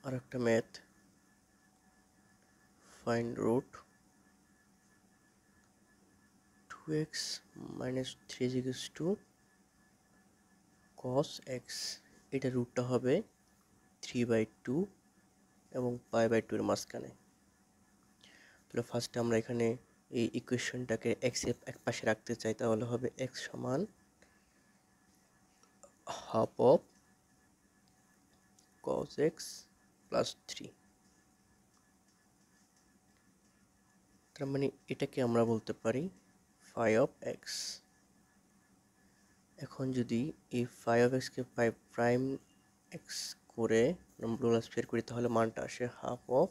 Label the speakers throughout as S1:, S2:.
S1: আর একটা math, find root 2x minus 3 is equals to cos x। এটা রুটটা হবে 3/2 এবং π/2 এর মাঝখানে। তাহলে ফার্স্টে আমরা এখানে এই ইকুয়েশনটাকে x এর এক পাশে রাখতে চাই, তাহলে হবে x সমান half of cos x plus 3। তার মানে এটাকে আমরা বলতে পারি phi of x। এখন যদি এই phi of x K phi prime x করে মডুলাস বের করি, তাহলে মানটা আসে হাফ অফ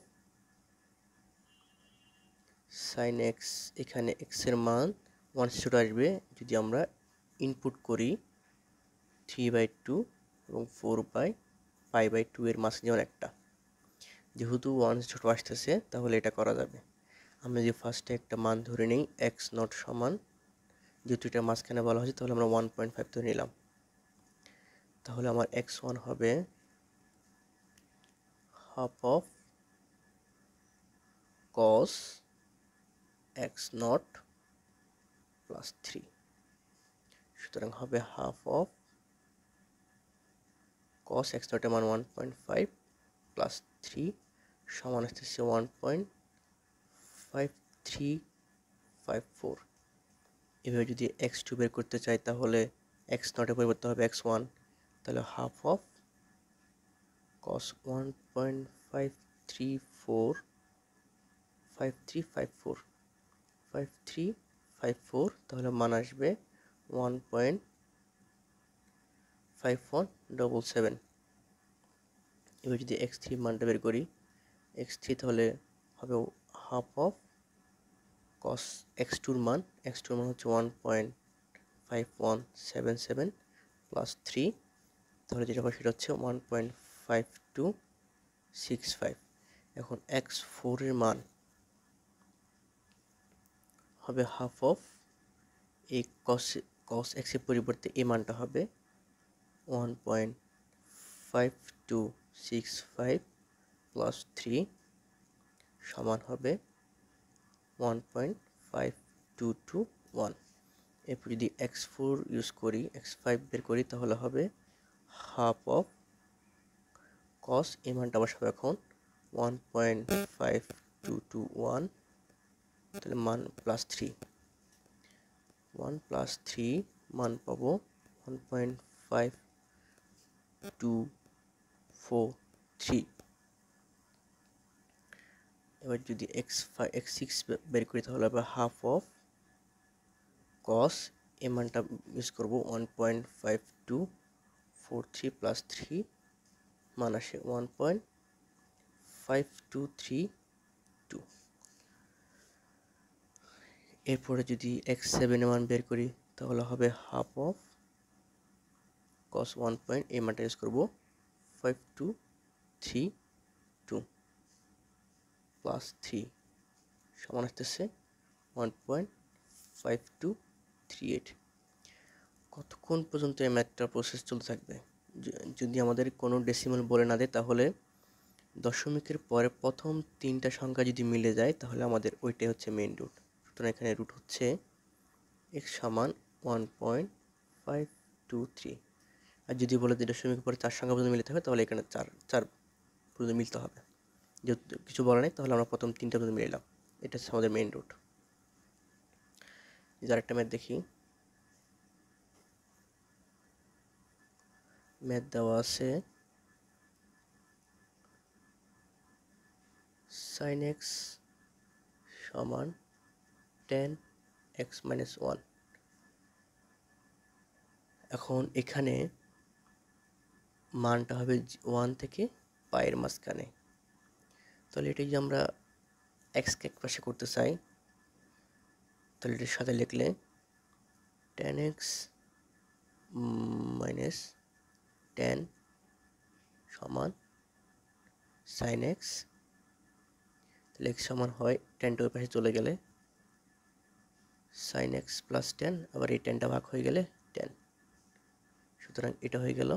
S1: সাইন এক্স। এখানে এক্স এর মান 1/2 আসবে যদি আমরা ইনপুট করি 3/2 এবং 4/π/2 এর মাঝখানে যেমন একটা, যেহেতু 1/2 আসতেছে তাহলে এটা করা যাবে। আমরা যদি ফার্স্টে একটা মান ধরে নিই এক্স নট সমান, যেহেতু এটা মাঝখানে বলা হয়েছে তাহলে আমরা 1.5 ধরে নিলাম। তাহলে আমার x1 হবে half of cos x not plus 3। সুতরাং হবে হাফ অফ cos x নটের মান 1.5 প্লাস 3 সমান আসতেছে 1.5354। এভাবে যদি x2 বের করতে চাই তাহলে x নটের পরিবর্তে হবে x1, তাহলে হাফ অফ cos 1.5354 তাহলে মান আসবে 1.5177। এবার যদি x3 মানটা বের করি, x3 তাহলে হবে হাফ অফ cos x2 মান হচ্ছে 1.5177 প্লাস 3, তাহলে যেটা হবে সেটা হচ্ছে 1.5265। এখন x4 এর মান হবে হাফ অফ এই cos x এর পরিবর্তে এই মানটা হবে 1.5265 প্লাস 3 সমান হবে 1.5221। এরপর যদি x4 ইউজ করি, x5 বের করি, তাহলে হবে হাফ অফ cos এই মানটা বসাবো এখন 1.5221, তাহলে মান প্লাস 3 মান পাবো 1.5243। এবার যদি x6 বের করি তাহলে হবে হাফ অফ cos এই মানটা ইউজ করবো 1.5243 প্লাস 3 মান আসে 1.5232। এরপরে যদি x7 এর মান বের করি তাহলে হবে হাফ অফ cos 1 পয়েন্ট এই মানটা ইউজ করবো 5232 প্লাস 3 সমান আসতেছে 1.5238। কতক্ষণ পর্যন্ত এই ম্যাথটার প্রসেস চলতে থাকবে? যদি আমাদের কোনো ডেসিমাল বলে না দেয়, তাহলে দশমিকের পরে প্রথম 3টা সংখ্যা যদি মিলে যায় তাহলে আমাদের ওইটাই হচ্ছে মেইন রুট। সুতরাং এখানে রুট হচ্ছে x সমান 1.523। আর যদি বলে যে দশমিকের পরে 4 সংখ্যা পর্যন্ত মিলতে হবে তাহলে এখানে 4 পর্যন্ত মিলতে হবে। যেহেতু কিছু বলা নেই তাহলে আমরা প্রথম 3টা পর্যন্ত মিলাম। এটা হচ্ছে আমাদের মেইন রুট। যার একটা ম্যাথ দেখি, ম্যাথ দেওয়া আছে sin x সমান tan x minus 1। এখন এখানে মানটা হবে 1 থেকে পায়ের মাঝখানে। তাহলে এটা যদি আমরা x কে এক পাশে করতে চাই তাহলে এটার সাথে লিখলে tan x minus tan সমান sin x, তাহলে x সমান হয় tan ওই পাশে চলে গেলে sin x প্লাস tan, আবার এই tanটা ভাগ হয়ে গেলে tan। সুতরাং এটা হয়ে গেল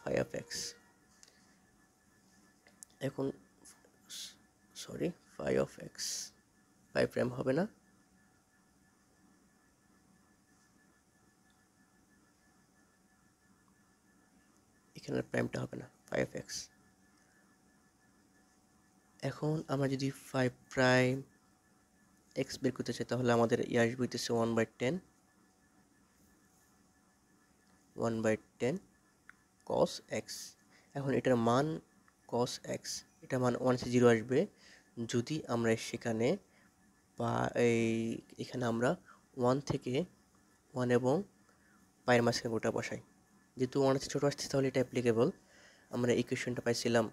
S1: phi of x। এখন sorry phi of x, phi prime হবে না, এখানে প্রাইমটা হবে না, ফাই অফ এক্স। এখন আমরা যদি ফাই প্রাইম এক্স বের করতে চাই তাহলে আমাদের আসবে হইতেছে 1/10 1/10 cos x। এখন এটার মান cos x, এটার মান 1/0 আসবে যদি আমরা সেখানে বা এখানে আমরা 1 থেকে 1 এবং পায়ের মাঝখানে গোটা বসাই। যেহেতু 1 ছোট আসছে তাহলে এটা অ্যাপ্লিকেবল। আমরা ইকুয়েশনটা পাইছিলাম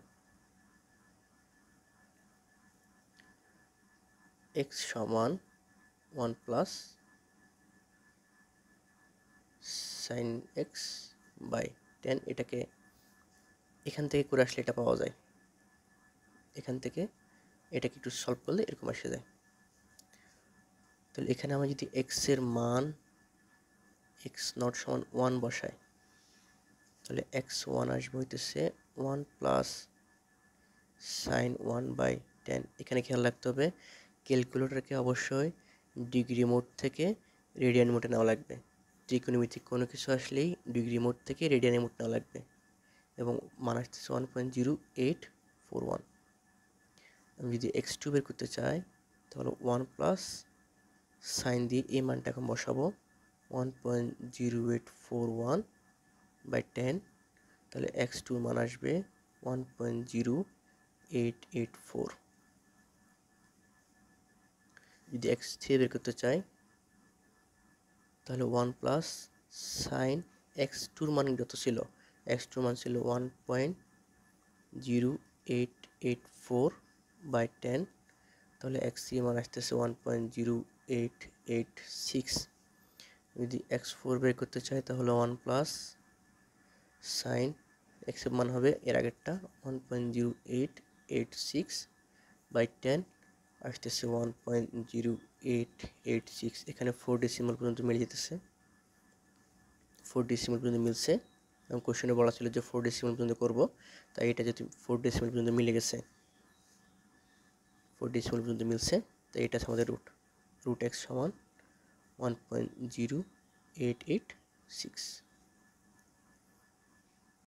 S1: x সমান 1 প্লাস sin x বাই 10। এটাকে এখান থেকে করে আসলে এটা পাওয়া যায়, এখান থেকে এটাকে একটু সলভ করলে এরকম আসে যায়। তাহলে এখানে আমরা যদি x এর মান x নট সমান 1 বসাই তাহলে x1 আসবে হইতেছে 1 প্লাস sin 1/10। এখানে খেয়াল রাখতে হবে ক্যালকুলেটরকে অবশ্যই ডিগ্রি মোড থেকে রেডিয়ান মোডে নেওয়া লাগবে। ত্রিকোণমিতিক কোনো কিছু আসলেই ডিগ্রি মোড থেকে রেডিয়ান মোড নেওয়া লাগবে এবং মান আসতেছে 1.0841। আমি যদি x2 বের করতে চাই তাহলে 1 প্লাস সাইন দিয়ে এই মানটা এখন বসাবো 1.0841/10। তাহলে x2 মান আসবে 1.0884। যদি x3 বের করতে চাই তাহলে 1 প্লাস সাইন x2 মান যত ছিল, x2 মান ছিল 1.0884/10। তাহলে x3 মান আসতেছে 1.0886। যদি x4 বের করতে চাই তাহলে 1 প্লাস সাইন x এর মান হবে এর আগেরটা 1.0886/10 আসতেছে 1.0886। এখানে 4 ডেসিমাল পর্যন্ত মিলে যেতেছে, 4 ডেসিমাল পর্যন্ত মিলছে এবং কোশ্চেনে বলা ছিল যে 4 ডেসিমাল পর্যন্ত করব, তাই এটা যদি 4 ডেসিমাল পর্যন্ত মিলে গেছে, 4 ডেসিমাল পর্যন্ত মিলছে, তাই এটা আমাদের রুট x সমান 1.0886।